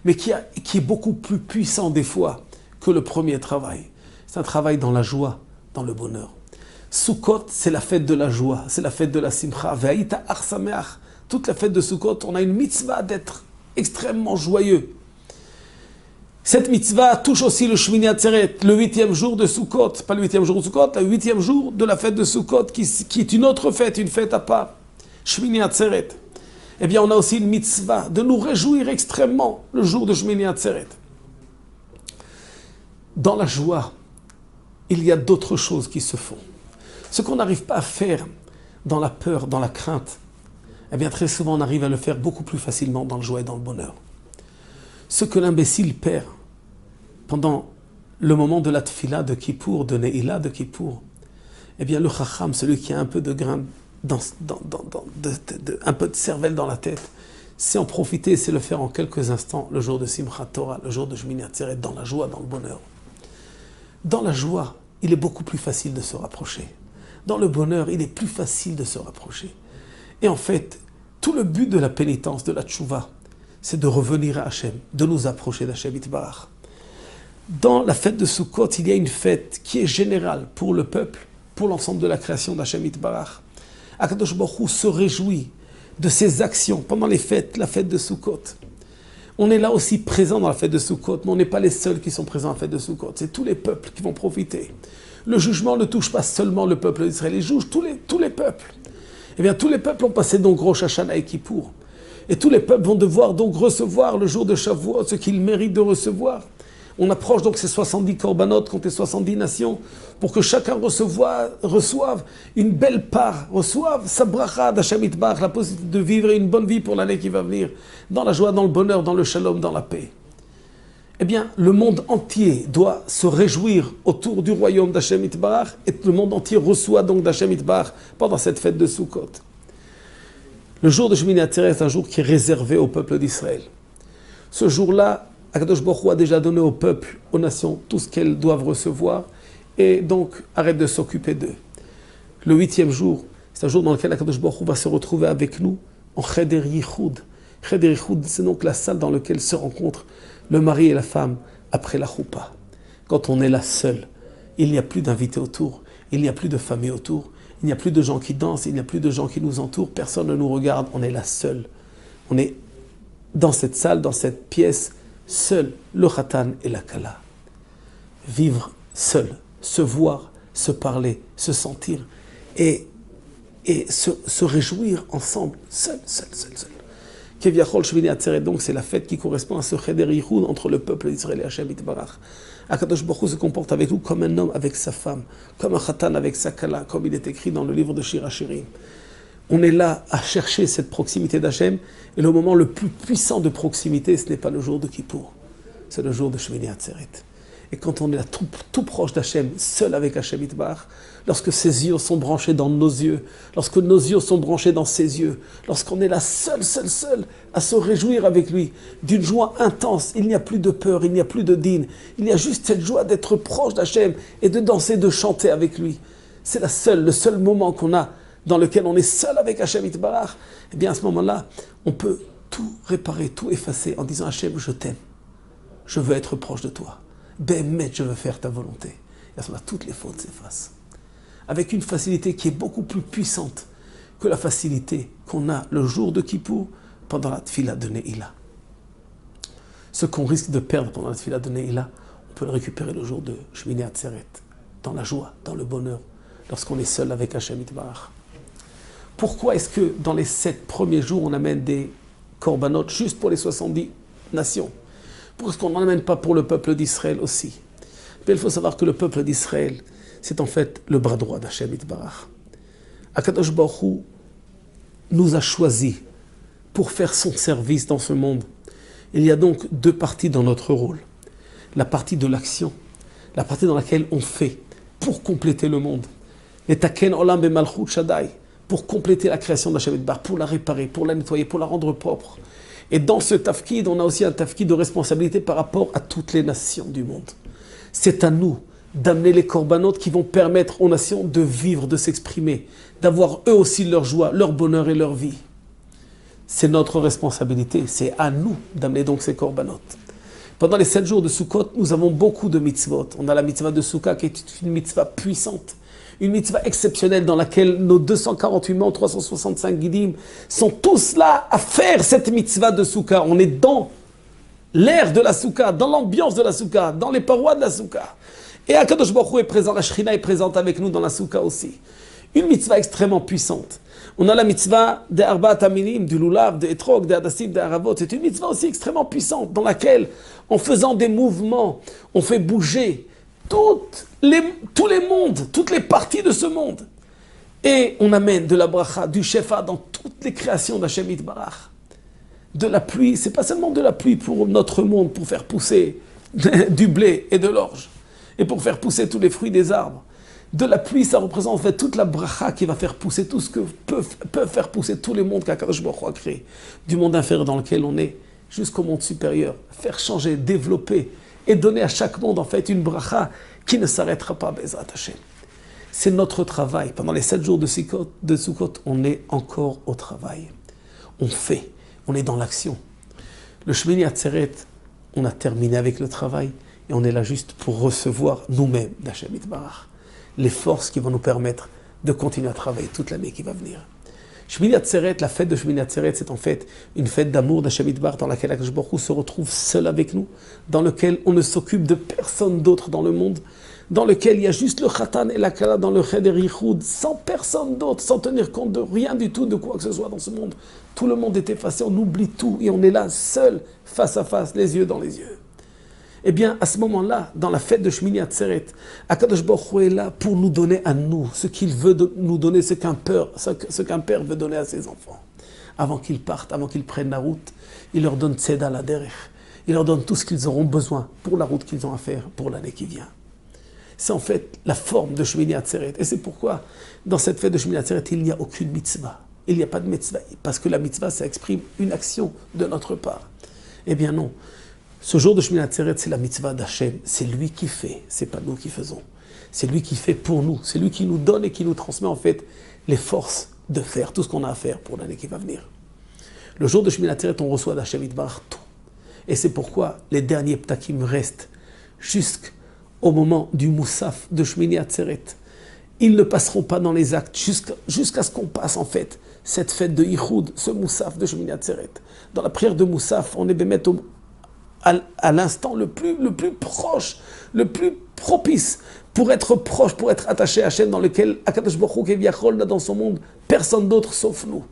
mais qui est beaucoup plus puissant des fois que le premier travail. C'est un travail dans la joie, dans le bonheur. Sukkot, c'est la fête de la joie, c'est la fête de la simcha. Ve'aïta ar sameach. toute la fête de Sukkot, on a une mitzvah d'être extrêmement joyeux. Cette mitzvah touche aussi le Shmini Atzeret, le 8e jour de Sukkot, pas le 8e jour de Sukkot, le 8e jour de la fête de Sukkot, qui est une autre fête, une fête à part. Shmini Atzeret. Eh bien, on a aussi une mitzvah de nous réjouir extrêmement le jour de Shmini Atzeret. Dans la joie, il y a d'autres choses qui se font. Ce qu'on n'arrive pas à faire dans la peur, dans la crainte, eh bien, très souvent, on arrive à le faire beaucoup plus facilement dans le joie et dans le bonheur. Ce que l'imbécile perd pendant le moment de la tfila de Kippour, de Neila de Kippour, eh bien le chacham, celui qui a un peu de grain, un peu de cervelle dans la tête, c'est en profiter, c'est le faire en quelques instants, le jour de Simchat Torah, le jour de Shmini Atzeret, dans la joie, dans le bonheur. Dans la joie, il est beaucoup plus facile de se rapprocher. Dans le bonheur, il est plus facile de se rapprocher. Et en fait, tout le but de la pénitence, de la tchouva, c'est de revenir à Hachem, de nous approcher d'Hachem Itbarach. Dans la fête de Sukkot, il y a une fête qui est générale pour le peuple, pour l'ensemble de la création d'Hachem Itbarach. Akadosh Baruch Hu se réjouit de ses actions pendant les fêtes, la fête de Sukkot. On est là aussi présent dans la fête de Sukkot, mais on n'est pas les seuls qui sont présents à la fête de Sukkot. C'est tous les peuples qui vont profiter. Le jugement ne touche pas seulement le peuple d'Israël, il juge tous les peuples. Eh bien, tous les peuples ont passé donc Rosh Hashanah et Kippour. Et tous les peuples vont devoir donc recevoir le jour de Shavuot ce qu'ils méritent de recevoir. On approche donc ces 70 korbanot contre les 70 nations pour que chacun reçoive une belle part, reçoive sa bracha d'Hashem Itbarach, la possibilité de vivre une bonne vie pour l'année qui va venir, dans la joie, dans le bonheur, dans le shalom, dans la paix. Eh bien, le monde entier doit se réjouir autour du royaume d'Hashem Itbarach et le monde entier reçoit donc d'Hashem Itbarach pendant cette fête de Sukkot. Le jour de Shmini Atzeret est un jour qui est réservé au peuple d'Israël. Ce jour-là, Akadosh Baruch Hu a déjà donné au peuple, aux nations, tout ce qu'elles doivent recevoir et donc arrête de s'occuper d'eux. Le 8e jour, c'est un jour dans lequel Akadosh Baruch Hu va se retrouver avec nous en Cheder Yichud. Cheder Yichud, c'est donc la salle dans laquelle se rencontrent le mari et la femme après la choupa. Quand on est là seul, il n'y a plus d'invités autour, il n'y a plus de famille autour, il n'y a plus de gens qui dansent, il n'y a plus de gens qui nous entourent, personne ne nous regarde, on est là seul. On est dans cette salle, dans cette pièce, seul, le khatan et la kala. Vivre seul, se voir, se parler, se sentir et se réjouir ensemble, seul. Keviachol Shmini Atzeret, donc c'est la fête qui correspond à ce Cheder Yichud entre le peuple d'Israël et Hachem Itbarach. Akadosh Baruch Hu se comporte avec nous comme un homme avec sa femme, comme un khatan avec sa kala, comme il est écrit dans le livre de Shir HaShirim. On est là à chercher cette proximité d'Hachem, et le moment le plus puissant de proximité, ce n'est pas le jour de Kippour, c'est le jour de Shmini Atzeret. Et quand on est là tout proche d'Hachem, seul avec Hachem Itbarach, lorsque ses yeux sont branchés dans nos yeux, lorsque nos yeux sont branchés dans ses yeux, lorsqu'on est là seul, à se réjouir avec lui, d'une joie intense, il n'y a plus de peur, il n'y a plus de dîne, il y a juste cette joie d'être proche d'Hachem et de danser, de chanter avec lui. C'est le seul moment qu'on a dans lequel on est seul avec Hachem Itbarach. Eh bien à ce moment-là, on peut tout réparer, tout effacer en disant Hachem, je t'aime, je veux être proche de toi. Bémet, je veux faire ta volonté. Et à ce moment-là, toutes les fautes s'effacent. Avec une facilité qui est beaucoup plus puissante que la facilité qu'on a le jour de Kippour pendant la tfila de Neila. Ce qu'on risque de perdre pendant la tfila de Neila, on peut le récupérer le jour de Shmini Atzeret, dans la joie, dans le bonheur, lorsqu'on est seul avec Hachem Itbarach. Pourquoi est-ce que dans les 7 premiers jours, on amène des korbanot juste pour les 70 nations ? Pourquoi est-ce qu'on n'en amène pas pour le peuple d'Israël aussi ? Mais il faut savoir que le peuple d'Israël, c'est en fait le bras droit d'Hachem Itbarach. Akadosh Baruch Hu nous a choisis pour faire son service dans ce monde. Il y a donc 2 parties dans notre rôle. La partie de l'action, la partie dans laquelle on fait pour compléter le monde. Et taken olam bemalchut shaddai, pour compléter la création d'Hachem Itbarach, pour la réparer, pour la nettoyer, pour la rendre propre. Et dans ce tafkid, on a aussi un tafkid de responsabilité par rapport à toutes les nations du monde. C'est à nous d'amener les korbanot qui vont permettre aux nations de vivre, de s'exprimer, d'avoir eux aussi leur joie, leur bonheur et leur vie. C'est notre responsabilité, c'est à nous d'amener donc ces korbanot. Pendant les 7 jours de Sukkot, nous avons beaucoup de mitzvot. On a la mitzvah de Sukkah qui est une mitzvah puissante, une mitzvah exceptionnelle dans laquelle nos 248 membres, 365 guidim sont tous là à faire cette mitzvah de Souka. On est dans l'air de la Souka, dans l'ambiance de la Souka, dans les parois de la Souka. Et Akadosh Baruch Hu est présent, la Shrina est présente avec nous dans la Souka aussi. Une mitzvah extrêmement puissante. On a la mitzvah des Arba Taminim, du Lulav, des Etrog, des Hadassim, des Haravot. C'est une mitzvah aussi extrêmement puissante dans laquelle, en faisant des mouvements, on fait bouger tous les mondes, toutes les parties de ce monde. Et on amène de la bracha, du shefa dans toutes les créations d'Hashem Yitbarach. De la pluie, c'est pas seulement de la pluie pour notre monde, pour faire pousser du blé et de l'orge, et pour faire pousser tous les fruits des arbres. De la pluie, ça représente en fait toute la bracha qui va faire pousser tout ce que peuvent faire pousser tous les mondes qu'Akadosh Baruch Hu a créé. Du monde inférieur dans lequel on est, jusqu'au monde supérieur. Faire changer, développer et donner à chaque monde en fait une bracha qui ne s'arrêtera pas, Bezrat Hashem. C'est notre travail. Pendant les 7 jours de Sukkot, on est encore au travail. On fait, on est dans l'action. Le Shmini Atzeret, on a terminé avec le travail et on est là juste pour recevoir nous-mêmes d'Hashem Yitbarach les forces qui vont nous permettre de continuer à travailler toute l'année qui va venir. Shmini Atzeret, la fête de Shmini Atzeret, c'est en fait une fête d'amour d'Hashem Yitbarach dans laquelle Akadosh Baruch Hu se retrouve seul avec nous, dans lequel on ne s'occupe de personne d'autre dans le monde, dans lequel il y a juste le Khatan et la Kala dans le Cheder Yichud, sans personne d'autre, sans tenir compte de rien du tout, de quoi que ce soit dans ce monde. Tout le monde est effacé, on oublie tout et on est là, seul, face à face, les yeux dans les yeux. Eh bien, à ce moment-là, dans la fête de Shmini Atzeret, Akadosh Baruch Hu est là pour nous donner à nous ce qu'il veut nous donner, ce qu'un père veut donner à ses enfants. Avant qu'ils partent, avant qu'ils prennent la route, il leur donne Tzeda la derech. Il leur donne tout ce qu'ils auront besoin pour la route qu'ils ont à faire pour l'année qui vient. C'est en fait la forme de Shmini Atzeret. Et c'est pourquoi, dans cette fête de Shmini Atzeret, il n'y a aucune mitzvah. Il n'y a pas de mitzvah, parce que la mitzvah, ça exprime une action de notre part. Eh bien non. Ce jour de Shmini Atzeret, c'est la mitzvah d'Hachem. C'est lui qui fait, c'est pas nous qui faisons. C'est lui qui fait pour nous. C'est lui qui nous donne et qui nous transmet en fait les forces de faire tout ce qu'on a à faire pour l'année qui va venir. Le jour de Shmini Atzeret, on reçoit d'Hachem Yitbarach tout. Et c'est pourquoi les derniers ptakim restent jusqu'au moment du Moussaf de Shmini Atzeret. Ils ne passeront pas dans les actes jusqu'à ce qu'on passe en fait cette fête de Yichud, ce Moussaf de Shmini Atzeret. Dans la prière de Moussaf, on est bémet à l'instant le plus proche, le plus propice pour être proche, pour être attaché à Hachem, dans lequel Akadosh Baruch Hu Keviachol n'a dans son monde personne d'autre sauf nous.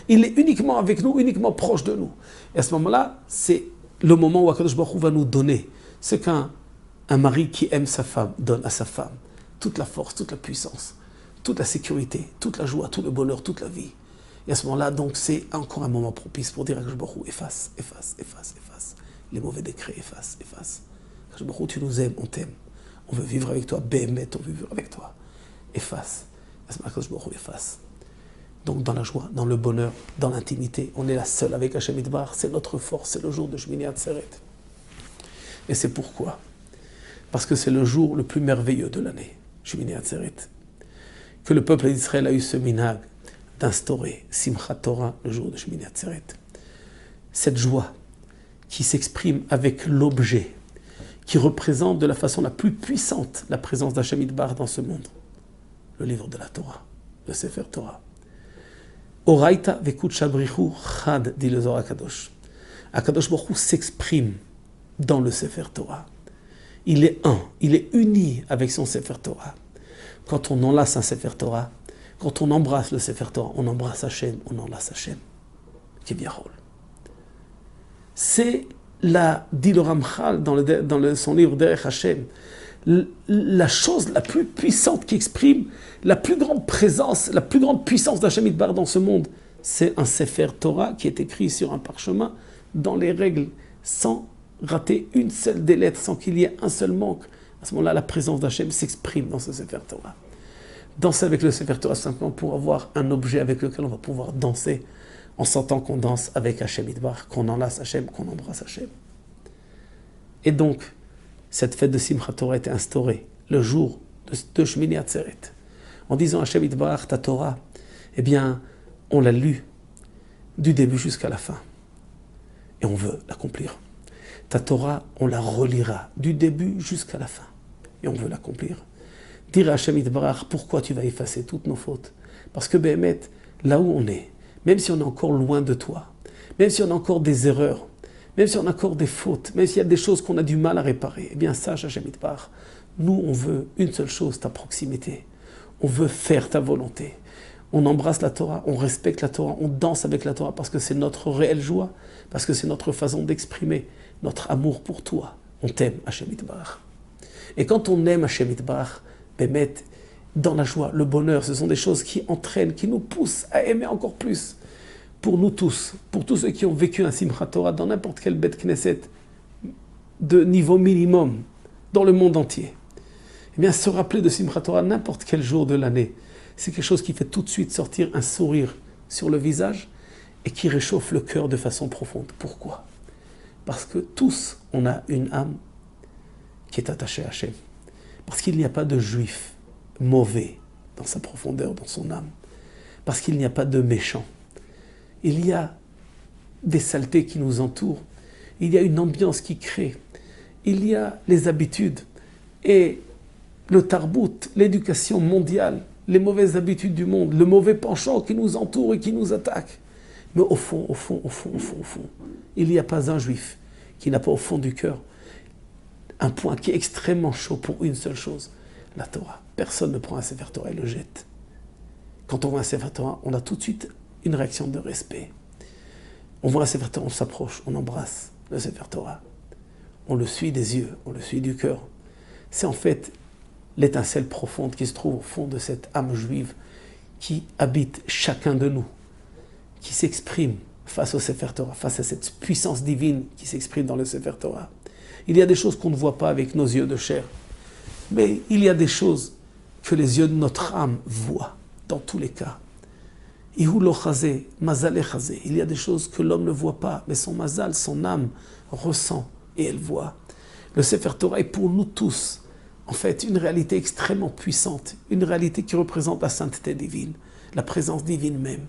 Il est uniquement avec nous, uniquement proche de nous. Et à ce moment-là, c'est le moment où Akadosh Baruch Hu va nous donner ce qu'un mari qui aime sa femme donne à sa femme. Toute la force, toute la puissance, toute la sécurité, toute la joie, tout le bonheur, toute la vie. Et à ce moment-là, donc, c'est encore un moment propice pour dire à Akadosh Baruch Hu, efface. Les mauvais décrets, efface. Akadosh Baruch Hu, tu nous aimes, on t'aime. On veut vivre avec toi, Béhémet, on veut vivre avec toi. Efface. Akadosh Baruch Hu, efface. Donc dans la joie, dans le bonheur, dans l'intimité, on est là seul avec Hachem Yitbarach, c'est notre force, c'est le jour de Shmini Atzeret. Et c'est pourquoi? Parce que c'est le jour le plus merveilleux de l'année, Shmini Atzeret, que le peuple d'Israël a eu ce minhag d'instaurer Simchat Torah le jour de Shmini Atzeret. Cette joie qui s'exprime avec l'objet, qui représente de la façon la plus puissante la présence d'Hachem Yitbarach dans ce monde. Le livre de la Torah, le Sefer Torah. Oraita vekut shabrichu chad, dit le Zohar HaKadosh. HaKadosh Baruch Hu s'exprime dans le Sefer Torah. Il est un, il est uni avec son Sefer Torah. Quand on enlace un Sefer Torah, quand on embrasse le Sefer Torah, on embrasse Hachem, on enlace Hachem. Keviachol. C'est dit le Ramchal dans son livre Derech Hashem, la chose la plus puissante qui exprime la plus grande présence, la plus grande puissance d'Hachem Yitbarach dans ce monde, c'est un Sefer Torah qui est écrit sur un parchemin dans les règles, sans rater une seule des lettres, sans qu'il y ait un seul manque. À ce moment-là, la présence d'Hachem s'exprime dans ce Sefer Torah. Danser avec le Sefer Torah, simplement pour avoir un objet avec lequel on va pouvoir danser, en sentant qu'on danse avec Hachem Yitbarach, qu'on enlace Hachem, qu'on embrasse Hachem. Et donc, cette fête de Simchat Torah a été instaurée le jour de Shmini Atzeret. En disant Hachem Yitbarach, ta Torah, eh bien, on l'a lu du début jusqu'à la fin. Et on veut l'accomplir. Ta Torah, on la relira du début jusqu'à la fin. Et on veut l'accomplir. dire à Hachem Yitbarach, pourquoi tu vas effacer toutes nos fautes? Parce que Béhémet, là où on est, même si on est encore loin de toi, même si on a encore des erreurs, même si on a encore des fautes, même s'il y a des choses qu'on a du mal à réparer, eh bien sache Hachem Yitbarach, nous on veut une seule chose, ta proximité. On veut faire ta volonté. On embrasse la Torah, on respecte la Torah, on danse avec la Torah parce que c'est notre réelle joie, parce que c'est notre façon d'exprimer notre amour pour toi. On t'aime, Hachem Yitbarach. Et quand on aime Hachem Yitbarach, Bémet, dans la joie, le bonheur, ce sont des choses qui entraînent, qui nous poussent à aimer encore plus. Pour nous tous, pour tous ceux qui ont vécu un Simchat Torah dans n'importe quel Beth Knesset de niveau minimum dans le monde entier, eh bien, se rappeler de Simchat Torah n'importe quel jour de l'année, c'est quelque chose qui fait tout de suite sortir un sourire sur le visage et qui réchauffe le cœur de façon profonde. Pourquoi? Parce que tous, on a une âme qui est attachée à Hachem. Parce qu'il n'y a pas de juif mauvais dans sa profondeur, dans son âme. Parce qu'il n'y a pas de méchant. Il y a des saletés qui nous entourent. Il y a une ambiance qui crée. Il y a les habitudes. Et le tarbout, l'éducation mondiale, les mauvaises habitudes du monde, le mauvais penchant qui nous entoure et qui nous attaque. Mais au fond, il n'y a pas un juif qui n'a pas au fond du cœur un point qui est extrêmement chaud pour une seule chose, la Torah. Personne ne prend un Sefer Torah et le jette. Quand on voit un Sefer Torah, on a tout de suite une réaction de respect. On voit un Sefer Torah, on s'approche, on embrasse le Sefer Torah. On le suit des yeux, on le suit du cœur. C'est en fait l'étincelle profonde qui se trouve au fond de cette âme juive qui habite chacun de nous, qui s'exprime face au Sefer Torah, face à cette puissance divine qui s'exprime dans le Sefer Torah. Il y a des choses qu'on ne voit pas avec nos yeux de chair, mais il y a des choses que les yeux de notre âme voient, dans tous les cas. Il y a des choses que l'homme ne voit pas, mais son mazal, son âme ressent et elle voit. Le Sefer Torah est pour nous tous, en fait, une réalité extrêmement puissante, une réalité qui représente la sainteté divine, la présence divine même.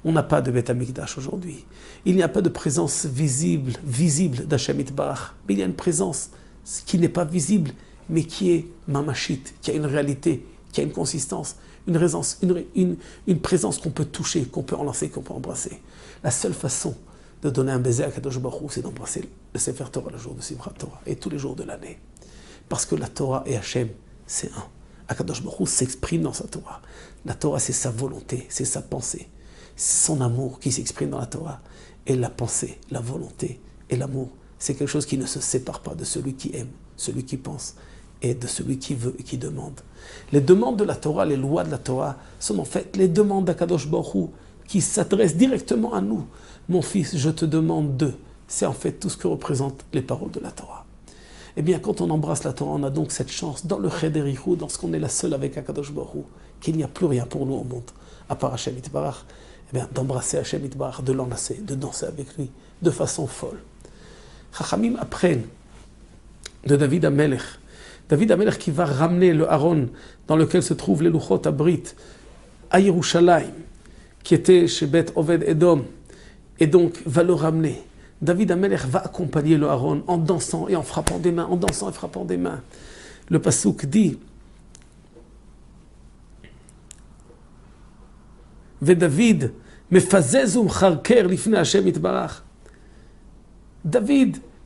On n'a pas de Beth Amikdash aujourd'hui. Il n'y a pas de présence visible d'Hachem Yitbarach. Mais il y a une présence qui n'est pas visible, mais qui est mamashit, qui a une réalité, qui a une consistance, une présence qu'on peut toucher, qu'on peut enlacer, qu'on peut embrasser. La seule façon de donner un baiser à Kadosh Baruch Hu, c'est d'embrasser le Sefer Torah le jour de Simchat Torah et tous les jours de l'année. Parce que la Torah et Hachem, c'est un. Akadosh Baruch Hu s'exprime dans sa Torah. La Torah, c'est sa volonté, c'est sa pensée. C'est son amour qui s'exprime dans la Torah. Et la pensée, la volonté et l'amour, c'est quelque chose qui ne se sépare pas de celui qui aime, celui qui pense et de celui qui veut et qui demande. Les demandes de la Torah, les lois de la Torah, sont en fait les demandes d'Akadosh Baruch Hu qui s'adressent directement à nous. Mon fils, je te demande de. C'est en fait tout ce que représentent les paroles de la Torah. Eh bien, quand on embrasse la Torah, on a donc cette chance, dans le Cheder Ichud, dans ce qu'on est la seule avec Akadosh Baruch Hu, qu'il n'y a plus rien pour nous au monde, à part Hachem Yitbarach, eh bien, d'embrasser Hachem Yitbarach, de l'enlacer, de danser avec lui, de façon folle. Chachamim apprennent de David HaMelech. David HaMelech qui va ramener le Aaron dans lequel se trouvent les Luchot Abrit à Yerushalayim, qui était chez Beth Oved Edom, et donc va le ramener. David HaMelech va accompagner le Aaron en dansant et en frappant des mains, en dansant et frappant des mains. Le Passouk dit David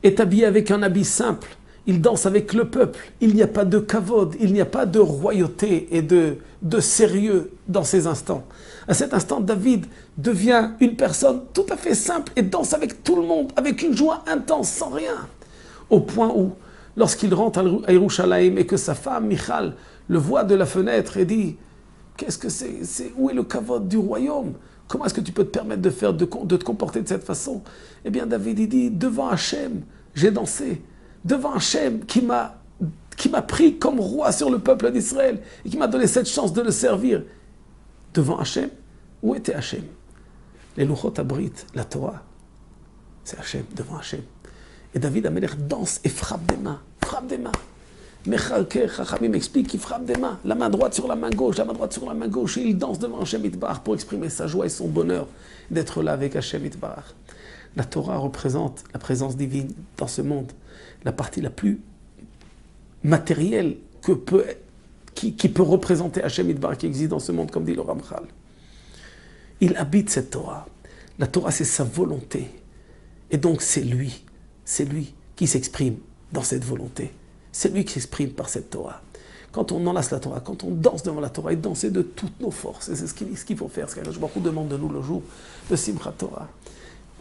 est habillé avec un habit simple. Il danse avec le peuple. Il n'y a pas de kavod, il n'y a pas de royauté et de sérieux dans ces instants. À cet instant, David devient une personne tout à fait simple et danse avec tout le monde, avec une joie intense, sans rien. Au point où, lorsqu'il rentre à Yerushalayim et que sa femme, Michal, le voit de la fenêtre et dit « Qu'est-ce que c'est, où est le kavod du royaume? Comment est-ce que tu peux te permettre de te comporter de cette façon ?» Eh bien, David, il dit « Devant Hachem, j'ai dansé. Devant Hachem qui m'a pris comme roi sur le peuple d'Israël et qui m'a donné cette chance de le servir. Devant Hachem, où était Hachem? Les Luchot Abrit, la Torah, c'est Hachem, devant Hachem. Et David HaMelech danse et frappe des mains, Mechalker, Chachamim explique qu'il frappe des mains, la main droite sur la main gauche, la main droite sur la main gauche, et il danse devant Hachem Yitbarach pour exprimer sa joie et son bonheur d'être là avec Hachem Yitbarach. La Torah représente la présence divine dans ce monde, la partie la plus matérielle qui peut représenter Hachem Yitbarach qui existe dans ce monde, comme dit le Ramchal. Il habite cette Torah. La Torah, c'est sa volonté. Et donc, c'est lui qui s'exprime dans cette volonté. C'est lui qui s'exprime par cette Torah. Quand on enlace la Torah, quand on danse devant la Torah, et danser de toutes nos forces, et c'est ce qu'il faut faire, ce qu'Akadosh Baruch Hu demande de nous le jour de Simchat Torah.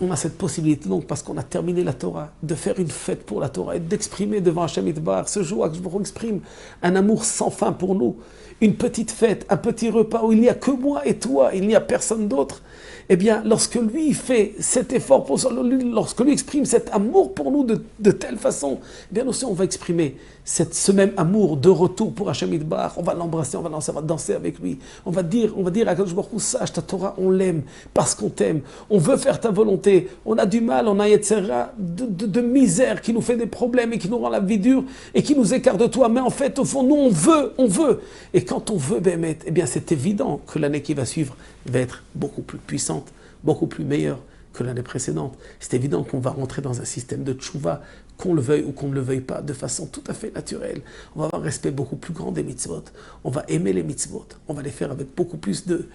On a cette possibilité donc, parce qu'on a terminé la Torah, de faire une fête pour la Torah et d'exprimer devant Hachem Yitbarach ce jour, Akadosh Baruch Hu exprime un amour sans fin pour nous, une petite fête, un petit repas où il n'y a que moi et toi, il n'y a personne d'autre. Eh bien, lorsque lui fait cet effort pour lui, lorsque lui exprime cet amour pour nous de telle façon, eh bien aussi on va exprimer ce même amour de retour pour Hachem Yitbarach. On va l'embrasser, on va danser avec lui. On va dire à Akadosh Baruch Hu, sache ta Torah, on l'aime parce qu'on t'aime. On veut faire ta volonté. On a du mal, on a Yetzera de misère qui nous fait des problèmes et qui nous rend la vie dure et qui nous écarte de toi. Mais en fait, au fond, nous on veut. Et quand on veut, eh bien c'est évident que l'année qui va suivre va être beaucoup plus puissante, beaucoup plus meilleure que l'année précédente. C'est évident qu'on va rentrer dans un système de tchouva, qu'on le veuille ou qu'on ne le veuille pas, de façon tout à fait naturelle. On va avoir un respect beaucoup plus grand des mitzvot. On va aimer les mitzvot. On va les faire avec beaucoup plus de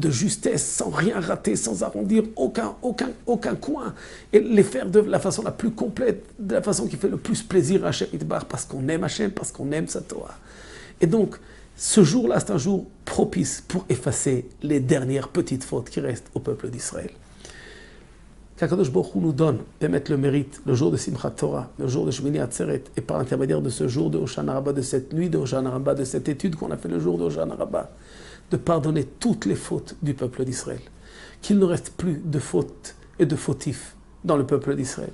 justesse, sans rien rater, sans arrondir aucun coin. Et les faire de la façon la plus complète, de la façon qui fait le plus plaisir à Hachem Yitbarach, parce qu'on aime Hachem, parce qu'on aime sa Torah. Et donc, ce jour-là, c'est un jour propice pour effacer les dernières petites fautes qui restent au peuple d'Israël. Qu'Akadosh Baruch Hu nous donne de mettre le mérite, le jour de Simchat Torah, le jour de Shmini Atzeret, et par l'intermédiaire de ce jour de Hoshana Rabbah, de cette nuit de Hoshana Rabbah, de cette étude qu'on a fait le jour de Hoshana Rabbah, de pardonner toutes les fautes du peuple d'Israël. Qu'il ne reste plus de fautes et de fautifs dans le peuple d'Israël.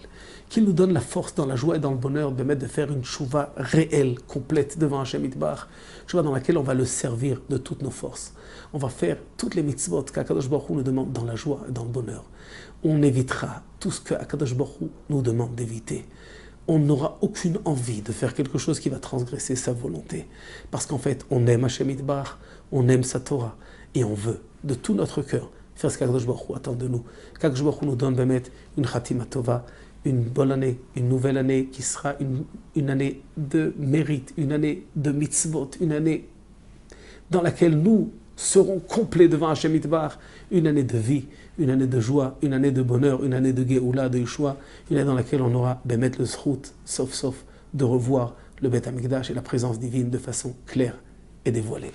Qu'il nous donne la force dans la joie et dans le bonheur de faire une chouva réelle, complète devant Hachem Yitbarach, chouva dans laquelle on va le servir de toutes nos forces. On va faire toutes les mitzvot qu'Akadosh Baruch Hu nous demande dans la joie et dans le bonheur. On évitera tout ce qu'Akadosh Baruch Hu nous demande d'éviter. On n'aura aucune envie de faire quelque chose qui va transgresser sa volonté. Parce qu'en fait, on aime Hachem Yitbarach, on aime sa Torah, et on veut de tout notre cœur faire ce qu'Akadosh Baruch Hu attend de nous. Qu'Akadosh Baruch Hu nous donne une Khatima Tova, une bonne année, une nouvelle année qui sera une année de mérite, une année de mitzvot, une année dans laquelle nous serons complets devant Hachem Yitbarach, une année de vie, une année de joie, une année de bonheur, une année de Géoula, de Yeshua, une année dans laquelle on aura Bémet le Zchut, sauf de revoir le Beth Amikdash et la présence divine de façon claire et dévoilée.